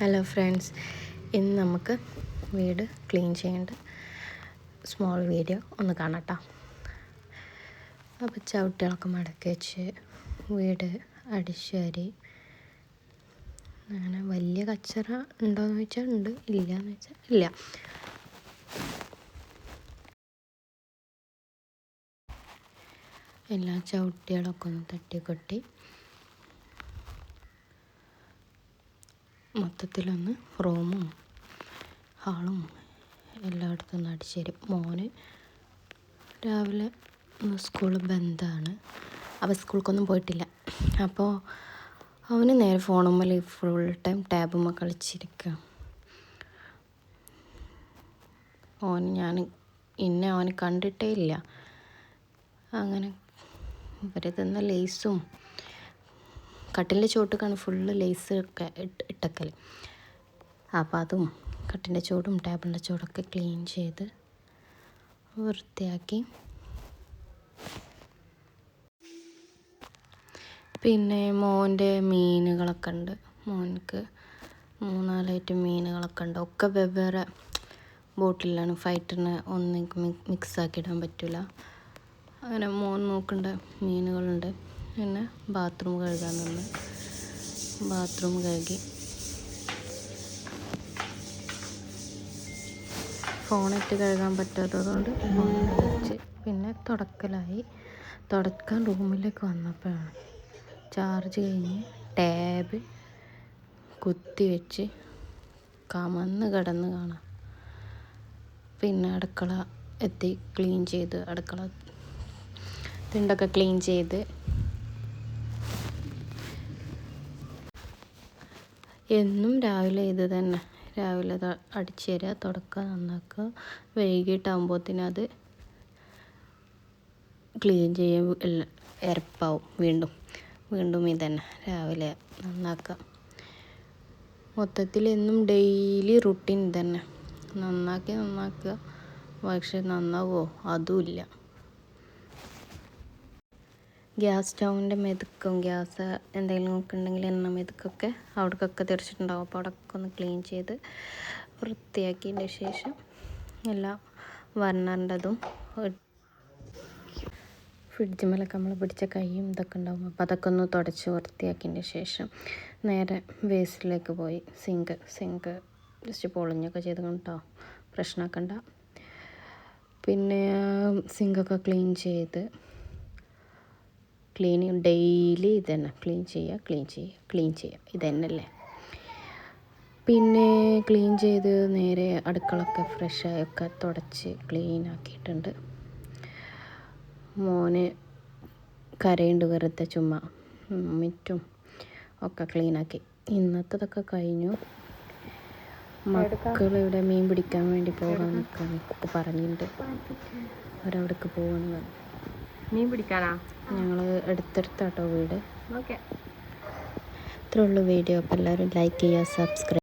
Hello friends, ഇന്ന് നമുക്ക് വീട് ക്ലീൻ ചെയ്യേണ്ട സ്മോൾ വീഡിയോ ഒന്ന് കാണാട്ടോ. അപ്പോൾ ചവിട്ടികളൊക്കെ മടക്കി വെച്ച് വീട് അടിച്ചുവാരി. അങ്ങനെ വലിയ കച്ചറ ഉണ്ടോയെന്ന് ചോദിച്ചാൽ ഉണ്ട്, ഇല്ലയെന്ന് വെച്ചാൽ ഇല്ല. എല്ലാ ചവിട്ടികളൊക്കെ ഒന്ന് തട്ടിക്കൊട്ടി മൊത്തത്തിലൊന്ന് റൂമും ഹാളും എല്ലായിടത്തും ഒന്ന് അടിച്ചുതരും. മോന് രാവിലെ സ്കൂൾ ബന്ധാണ്, അവൻ സ്കൂൾക്കൊന്നും പോയിട്ടില്ല. അപ്പോൾ അവന് നേരെ ഫോണുമ്മൽ ഫുൾ ടൈം ടാബുമ്മ കളിച്ചിരിക്കുക. അവന് കണ്ടിട്ടേ ഇല്ല. അങ്ങനെ ഇവർ തിന്ന ലേസും കട്ടിലിൻ്റെ ചോട്ടൊക്കെയാണ് ഫുള്ള് ലേസ് ഒക്കെ ഇട്ടക്കൽ. അപ്പോൾ അതും കട്ടിൻ്റെ ചോടും ടേബിളിൻ്റെ ചോടൊക്കെ ക്ലീൻ ചെയ്ത് വൃത്തിയാക്കി. പിന്നെ മോൻ്റെ മീനുകളൊക്കെ ഉണ്ട്. മോനക്ക് 3-4 ഐറ്റം മീനുകളൊക്കെ ഉണ്ട്. ഒക്കെ വെവ്വേറെ ബോട്ടിലാണ്. ഫൈറ്ററിന് ഒന്നും മിക്സാക്കി ഇടാൻ പറ്റില്ല. അങ്ങനെ മോൻ നോക്കേണ്ട മീനുകളുണ്ട്. പിന്നെ ബാത്റൂം കഴുകാൻ നിന്ന് ബാത്റൂം കഴുകി. ഫോണിട്ട് കഴുകാൻ പറ്റാത്തതുകൊണ്ട് ഫോണിൽ വെച്ച്. പിന്നെ തുടക്കാൻ റൂമിലേക്ക് വന്നപ്പോഴാണ് ചാർജ് കഴിഞ്ഞ് ടാബ് കുത്തി വെച്ച് കമന്ന് കിടന്ന് കാണാം. പിന്നെ അടുക്കള എത്തി ക്ലീൻ ചെയ്ത്, അടുക്കള തിണ്ടൊക്കെ ക്ലീൻ ചെയ്ത്. എന്നും രാവിലെ ഇത് തന്നെ. രാവിലെ അടിച്ചു തരിക, തുടക്കുക, നന്നാക്കുക. വൈകിട്ടാകുമ്പോഴത്തേനും അത് ക്ലീൻ ചെയ്യുക, എരപ്പാവും. വീണ്ടും ഇതന്നെ രാവിലെ നന്നാക്കുക. മൊത്തത്തിൽ എന്നും ഡെയിലി റുട്ടീൻ തന്നെ. നന്നാക്കുക. പക്ഷെ നന്നാവുമോ? അതുമില്ല. ഗ്യാസ് സ്റ്റൗവിൻ്റെ മെതുക്കും ഗ്യാസ് എന്തെങ്കിലും ഒക്കെ ഉണ്ടെങ്കിൽ എണ്ണ മെതുക്കൊക്കെ അവിടേക്കൊക്കെ തെറിച്ചിട്ടുണ്ടാവും. അപ്പോൾ അവിടെയൊക്കെ ഒന്ന് ക്ലീൻ ചെയ്ത് വൃത്തിയാക്കിയതിൻ്റെ ശേഷം എല്ലാം വരണേണ്ടതും ഫ്രിഡ്ജ് മേലൊക്കെ നമ്മൾ പിടിച്ച കൈയും ഇതൊക്കെ ഉണ്ടാവും. അപ്പോൾ അതൊക്കെ ഒന്ന് തുടച്ച് വൃത്തിയാക്കിയതിൻ്റെ ശേഷം നേരെ വേസ്റ്റിലേക്ക് പോയി. സിങ്ക് ജസ്റ്റ് പൊളിഞ്ഞൊക്കെ ചെയ്ത് കേട്ടോ, പ്രശ്നമാക്കണ്ട. പിന്നെ സിങ്കൊക്കെ ക്ലീൻ ചെയ്ത് ഡെയിലി ഇതന്നെ ക്ലീൻ ചെയ്യുക ഇതന്നെയല്ലേ. പിന്നെ ക്ലീൻ ചെയ്ത് നേരെ അടുക്കളൊക്കെ ഫ്രഷായൊക്കെ തുടച്ച് ക്ലീൻ ആക്കിയിട്ടുണ്ട്. മോന് കരയുണ്ട് വെറുതെ ചുമ്മാ. മിറ്റും ഒക്കെ ക്ലീനാക്കി. ഇന്നത്തതൊക്കെ കഴിഞ്ഞു. മക്കളിവിടെ മീൻ പിടിക്കാൻ വേണ്ടി പോകാൻ നിൽക്കാൻ പറഞ്ഞിട്ടുണ്ട്. അവരവിടേക്ക് പോകണമെന്ന് പറഞ്ഞു. മീൻ പിടിക്കാനാ? ഞങ്ങൾ അടുത്തടുത്താട്ടോ വീട്. ഓക്കെ, ഇത്രേ ഉള്ളൂ വീഡിയോ. അപ്പോൾ എല്ലാവരും ലൈക്ക് ചെയ്യുക, സബ്സ്ക്രൈബ്